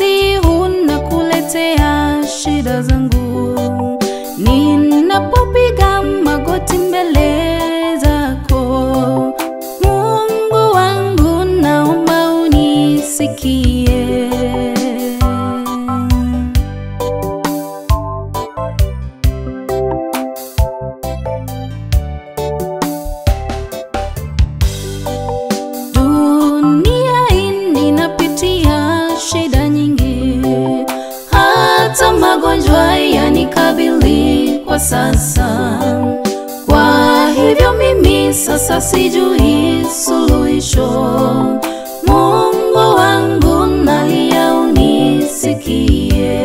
wakati unakuletea shida zangu, ninapopiga magoti mbele zako, Mungu wangu naomba unisikie. Dunia inapitia shida nyingi, hata magonjwa yanikabili kwa sasa. Kwa hivyo mimi sasa sijui suluhisho, Mungu wangu nalia unisikie.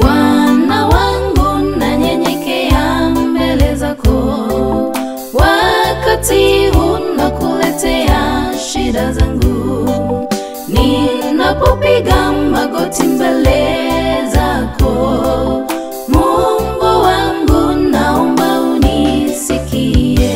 Bwana wangu nanyenyekea mbele zako, wakati unakuletea shida zangu, ninapopiga magoti mbele zako, Mungu wangu naomba unisikie.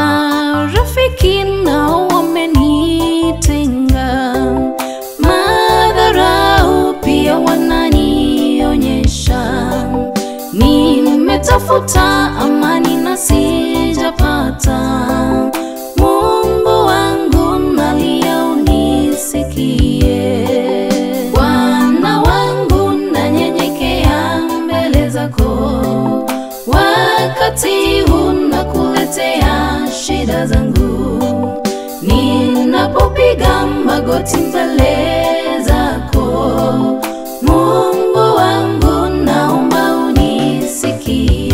Marafiki nao wamenitenga, madharau pia wananionyesha. Nimetafuta amani na sijapata, Mungu wangu nalia unisikie. Bwana wangu nanyenyekea mbele zako, wakati unakuletea shida zangu, ninapopiga magoti mbele zako, Mungu wangu naomba unisikie.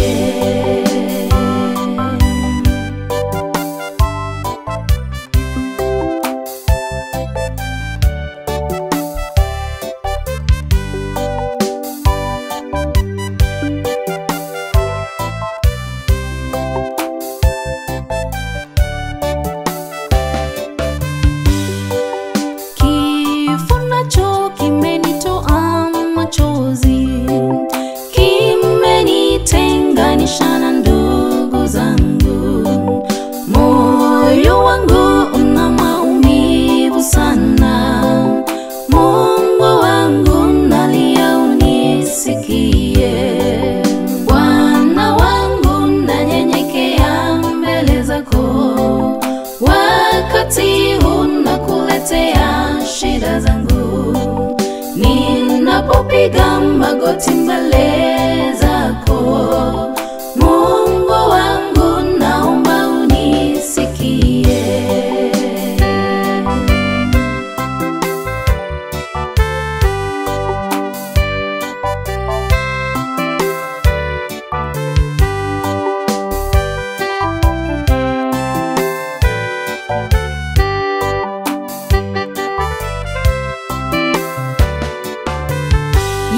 Kifo nacho kimenitoa machozi, kimenitenganisha na ndugu zangu. Moyo wangu una maumivu sana, Mungu wangu nalia unisikie. Bwana wangu nanyenyekea mbele zako, wakati unakuletea shida zangu, ninapopiga magoti mbele zako, Mungu wangu naomba unisikie.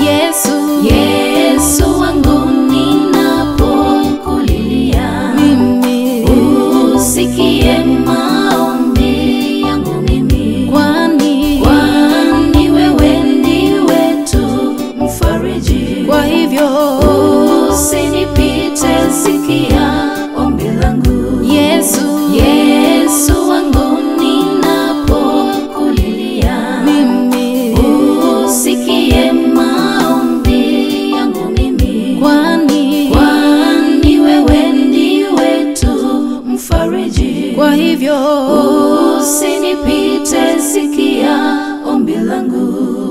Yesu, Yesu wangu ninapokulilia, mimi usikie maombi yangu mimi. Kwani wewe ndiwe tu mfariji, kwa hivyo usinipite, sikia ombi langu. Yesu, Yesu wangu ninapokulilia, mimi usikie maombi yangu mimi. Kwani wewe ndiwe tu mfariji, kwa hivyo usinipite, sikia ombi langu.